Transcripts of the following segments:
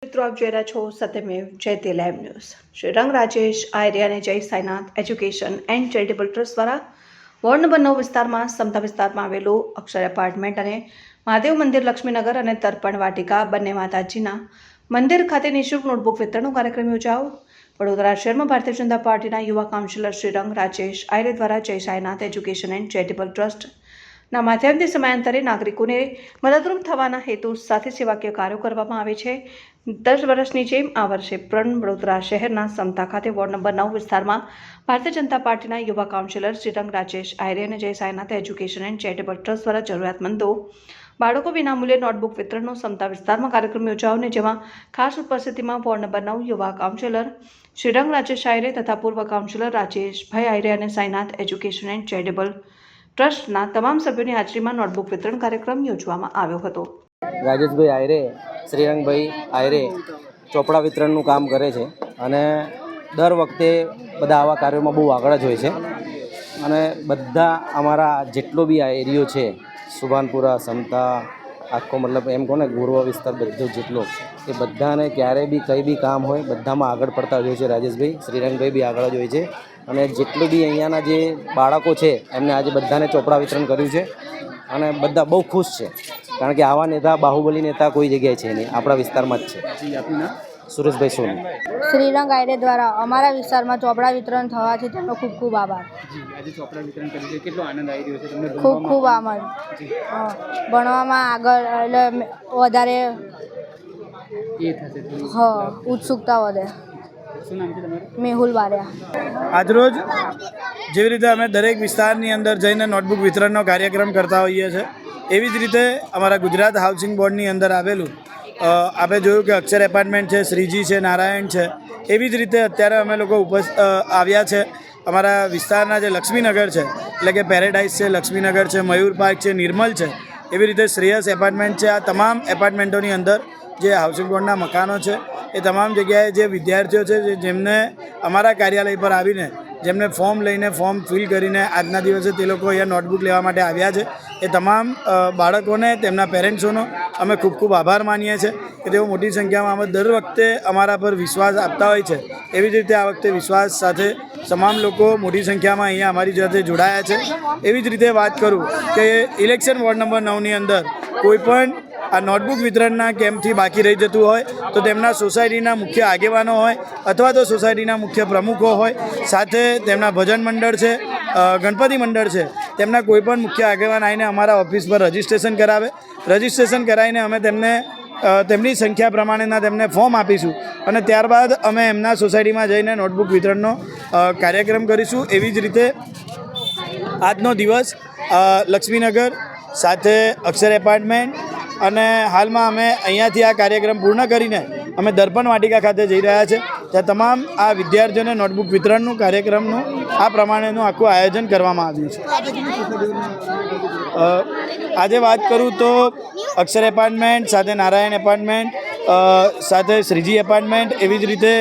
મિત્રો આપ જોઈ રહ્યા છો સત્યમેવ જયતે લાઈવ ન્યૂઝ। શ્રીરંગ રાજેશ આયરે અને જય Sainath education and charitable trust દ્વારા વોર્ડ નંબર 9 વિસ્તારમાં સમતા વિસ્તારમાં આવેલું અક્ષર એપાર્ટમેન્ટ અને મહાદેવ મંદિર લક્ષ્મીનગર અને તર્પણ વાટિકા બંને માતાજીના મંદિર ખાતે નિઃશુલ્ક નોટબુક વિતરણનો કાર્યક્રમ યોજાયો। વડોદરા શહેરમાં ભારતીય જનતા પાર્ટીના યુવા કાઉન્સિલર શ્રીરંગ રાજેશ આયરે દ્વારા જય Sainath education and charitable trust ના માધ્યમથી સમયાંતરે નાગરિકોને મદદરૂપ થવાના હેતુ સાથે સેવાકીય કાર્યો કરવામાં આવે છે। 10 વર્ષની જેમ આ વર્ષે પણ વડોદરા શહેરના સમતા ખાતે વોર્ડ નંબર 9 વિસ્તારમાં ભારતીય જનતા પાર્ટીના યુવા કાઉન્સિલર શ્રીરંગ રાજેશ આયરે અને જય Sainath education and charitable trust દ્વારા જરૂરિયાતમંદો બાળકો વિનામૂલ્યે નોટબુક વિતરણનો સમતા વિસ્તારમાં કાર્યક્રમ યોજાયો, જેમાં ખાસ ઉપસ્થિતિમાં વોર્ડ નંબર 9 યુવા કાઉન્સિલર શ્રીરંગ રાજેશ આયરે તથા પૂર્વ કાઉન્સિલર રાજેશભાઈ આયરે અને સાઈનાથ એજ્યુકેશન એન્ડ ચેરિટેબલ ટ્રસ્ટના તમામ સભ્યોની હાજરીમાં નોટબુક વિતરણ કાર્યક્રમ યોજવામાં આવ્યો હતો। રાજેશભાઈ આયરે, શ્રીરંગભાઈ આયરે ચોપડા વિતરણનું કામ કરે છે અને દર વખતે બધા આવા કાર્યોમાં બહુ આગળ જ હોય છે અને બધા અમારા જેટલો બી આ એરિયો છે, સુભાનપુરા, સમતા, આખો મતલબ એમ કહો ને પૂર્વ વિસ્તાર બધો જેટલો, એ બધાને ક્યારે બી કંઈ બી કામ હોય બધામાં આગળ પડતા હોય છે રાજેશભાઈ, શ્રીરંગભાઈ બી આગળ જ હોય છે અને જેટલું બી અહીંયાના જે બાળકો છે એમને આજે બધાને ચોપડા વિતરણ કર્યું છે અને બધા બહુ ખુશ છે, કારણ કે આવા નેતા, બાહુબલી નેતા કોઈ જગ્યાએ છે નહીં, આપણા વિસ્તારમાં જ છે। સુરેશભાઈ સોની। શ્રીરંગ આયરે દ્વારા અમારા વિસ્તારમાં ચોપડા વિતરણ થવાથી તેમનો ખૂબ ખૂબ આભાર। આજે ચોપડા વિતરણ કરી છે, કેટલો આનંદ આવી રહ્યો છે તમને? ખૂબ ખૂબ આભાર। ભણવામાં આગળ એટલે વધારે એ થશે ઉત્સુકતા વધે। શું નામ છે તમારું? મેહુલ બારિયા। આજરોજ જેવી રીતે અમે દરેક વિસ્તારની અંદર જઈને નોટબુક વિતરણનો કાર્યક્રમ કરતા હોઈએ છીએ, એવી જ રીતે અમારા ગુજરાત હાઉસિંગ બોર્ડની અંદર આવેલું આપણે જોયું કે અક્ષર એપાર્ટમેન્ટ છે, શ્રીજી છે, નારાયણ છે, એવી જ રીતે અત્યારે અમે લોકો આવ્યા છે અમારા વિસ્તારના જે લક્ષ્મીનગર છે, એટલે કે પેરેડાઇઝ છે, લક્ષ્મીનગર છે, મયુર પાર્ક છે, નિર્મલ છે, એવી રીતે શ્રેયસ એપાર્ટમેન્ટ છે। આ તમામ એપાર્ટમેન્ટોની અંદર જે હાઉસિંગ બોર્ડના મકાનો છે એ તમામ જગ્યાએ જે વિદ્યાર્થીઓ છે જેમને અમારા કાર્યાલય પર આવીને જેમને ફોર્મ લઈને, ફોર્મ ફિલ કરીને આજના દિવસે તે લોકો અહીંયા નોટબુક લેવા માટે આવ્યા છે, એ તમામ બાળકોને, તેમના પેરેન્ટ્સોનો અમે ખૂબ ખૂબ આભાર માનીએ છીએ કે તેઓ મોટી સંખ્યામાં અમે દર વખતે અમારા પર વિશ્વાસ આપતા હોય છે। એવી જ રીતે આ વખતે વિશ્વાસ સાથે તમામ લોકો મોટી સંખ્યામાં અહીંયા અમારી સાથે જોડાયા છે। એવી જ રીતે વાત કરું કે ઇલેક્શન વોર્ડ નંબર 9ની અંદર કોઈ પણ આ નોટબુક વિતરણના કેમ્પથી બાકી રહી જતું હોય તો તેમના સોસાયટીના મુખ્ય આગેવાનો હોય અથવા તો સોસાયટીના મુખ્ય પ્રમુખો હોય, સાથે તેમના ભજન મંડળ છે, ગણપતિ મંડળ છે, તેમના કોઈપણ મુખ્ય આગેવાન આવીને અમારા ઓફિસ પર રજિસ્ટ્રેશન કરાવે। રજિસ્ટ્રેશન કરાવીને અમે તેમને તેમની સંખ્યા પ્રમાણેના તેમને ફોર્મ આપીશું અને ત્યારબાદ અમે એમના સોસાયટીમાં જઈને નોટબુક વિતરણનો કાર્યક્રમ કરીશું। એવી જ રીતે આજનો દિવસ લક્ષ્મીનગર સાથે અક્ષર એપાર્ટમેન્ટ અને હાલમાં અમે અહીંયાથી આ કાર્યક્રમ પૂર્ણ કરીને અમે દર્પણ વાટિકા ખાતે જઈ રહ્યા છે, ત્યાં તમામ આ વિદ્યાર્થીઓને નોટબુક વિતરણનું કાર્યક્રમનું આ પ્રમાણેનું આખું આયોજન કરવામાં આવ્યું છે। આજે વાત કરું તો અક્ષર એપાર્ટમેન્ટ સાથે નારાયણ એપાર્ટમેન્ટ સાથે શ્રીજી એપાર્ટમેન્ટ, એવી જ રીતે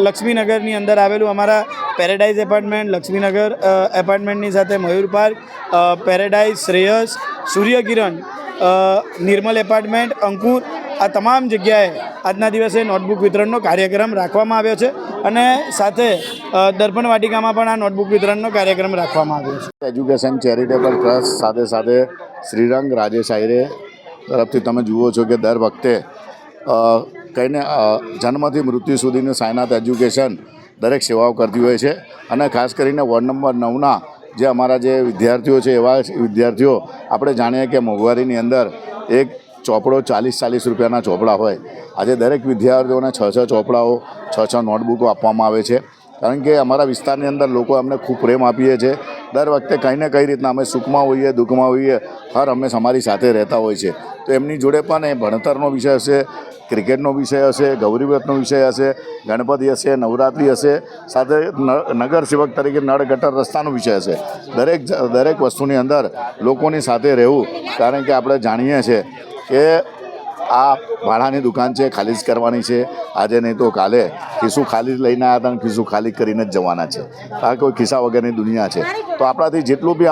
લક્ષ્મીનગરની અંદર આવેલું અમારા પેરેડાઇઝ એપાર્ટમેન્ટ, લક્ષ્મીનગર એપાર્ટમેન્ટની સાથે મયુર પાર્ક, પેરેડાઇઝ, શ્રેયસ, સૂર્યકિરણ, નિર્મલ એપાર્ટમેન્ટ, અંકુર, આ તમામ જગ્યાએ આજના દિવસે નોટબુક વિતરણનો કાર્યક્રમ રાખવામાં આવ્યો છે અને સાથે દર્પણ વાટિકામાં પણ આ નોટબુક વિતરણનો કાર્યક્રમ રાખવામાં આવ્યો છે। એજ્યુકેશન ચેરિટેબલ ટ્રસ્ટ સાથે સાથે શ્રીરંગ રાજેશ આયરે તરફથી તમે જુઓ છો કે દર વખતે કહીને જન્મથી મૃત્યુ સુધીનું સાઈનાથ એજ્યુકેશન દરેક સેવાઓ કરતી હોય છે અને ખાસ કરીને વોર્ડ નંબર 9ના જે અમારા જે વિદ્યાર્થીઓ છે એવા વિદ્યાર્થીઓ આપણે જાણીએ કે મોંઘવારીની અંદર એક ચોપડો 40 રૂપિયાના ચોપડા હોય, આજે દરેક વિદ્યાર્થીઓને 6 ચોપડાઓ, 6 નોટબુકો આપવામાં આવે છે, કારણ કે અમારા વિસ્તારની અંદર લોકો અમને ખૂબ પ્રેમ આપીએ છીએ। દર વખતે કંઈ ને કઈ રીતના અમે સુખમાં હોઈએ, દુઃખમાં હોઈએ, હર હંમેશ અમારી સાથે રહેતા હોય છે। તો એમની જોડે પણ એ ભણતરનો વિષય હશે, ક્રિકેટનો વિષય હશે, ગૌરીવ્રતનો વિષય હશે, ગણપતિ હશે, નવરાત્રિ હશે, સાથે નગર સેવક તરીકે નળ ગટર રસ્તાનો વિષય હશે। દરેક વસ્તુની અંદર લોકોની સાથે રહેવું, કારણ કે આપણે જાણીએ છીએ કે આ ભાડાની દુકાન છે, ખાલી જ કરવાની છે. આજે નહીં તો કાલે ખિસ્સું ખાલી જ લઈને આવ્યા હતા અને ખિસ્સું ખાલી કરીને જ જવાના છે. આ કોઈ ખિસ્સા વગરની દુનિયા છે. તો આપણાથી જેટલું બી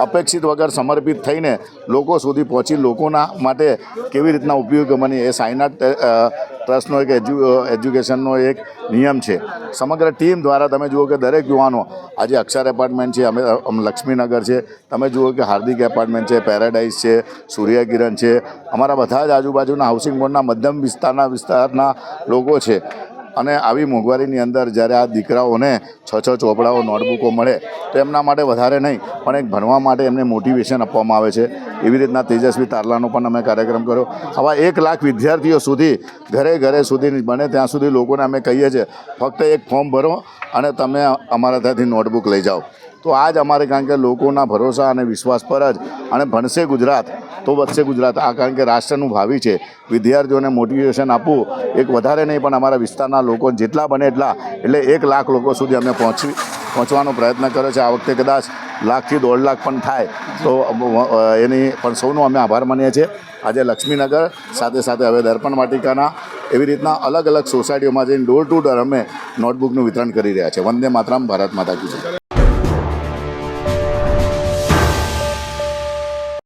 અપેક્ષિત વગર સમર્પિત થઈને લોકો સુધી પહોંચી લોકોના માટે કેવી રીતના ઉપયોગી બની એ સાઈનાથ ટ્રસ્ટનો એક એજ્યુકેશનનો એક નિયમ છે. સમગ્ર ટીમ દ્વારા તમે જુઓ કે દરેક યુવાનો આજે અક્ષર એપાર્ટમેન્ટ છે, અમે લક્ષ્મીનગર છે, તમે જુઓ કે હાર્દિક એપાર્ટમેન્ટ છે, પેરાડાઇઝ છે, સૂર્યકિરણ છે, અમારા બધા જ આજુબાજુના હાઉસિંગ બોર્ડના મધ્યમ વિસ્તારના લોકો છે. અને આવી મોંઘવારીની અંદર જ્યારે આ દીકરાઓને 6 ચોપડાઓ નોટબુકો મળે તો એમના માટે વધારે નહીં પણ એક ભણવા માટે એમને મોટિવેશન આપવામાં આવે છે. એવી રીતના તેજસ્વી તારલાનો પણ અમે કાર્યક્રમ કર્યો. આવા 1 લાખ વિદ્યાર્થીઓ સુધી ઘરે સુધી બને ત્યાં સુધી લોકોને અમે કહીએ છીએ ફક્ત એક ફોર્મ ભરો અને તમે અમારા ત્યાંથી નોટબુક લઈ જાઓ. તો આ જ અમારે કારણ કે લોકોના ભરોસા અને વિશ્વાસ પર જ અને ભણશે ગુજરાત તો વધશે ગુજરાત. આ કારણ કે રાષ્ટ્રનું ભાવિ છે. વિદ્યાર્થીઓને મોટિવેશન આપવું એક વધારે નહીં પણ અમારા વિસ્તારના લોકો જેટલા બને એટલા એટલે 1 લાખ લોકો સુધી અમે પહોંચવાનો પ્રયત્ન કર્યો છે. આ વખતે કદાચ 1 લાખથી 1.5 લાખ પણ થાય તો એની પણ સૌનો અમે આભાર માનીએ છીએ. આજે લક્ષ્મીનગર સાથે હવે દર્પણ વાટિકાના એવી રીતના અલગ અલગ સોસાયટીઓમાં જઈને ડોર ટુ ડોર અમે નોટબુકનું વિતરણ કરી રહ્યા છે. વંદે માતરમ, ભારત માતા કી જય.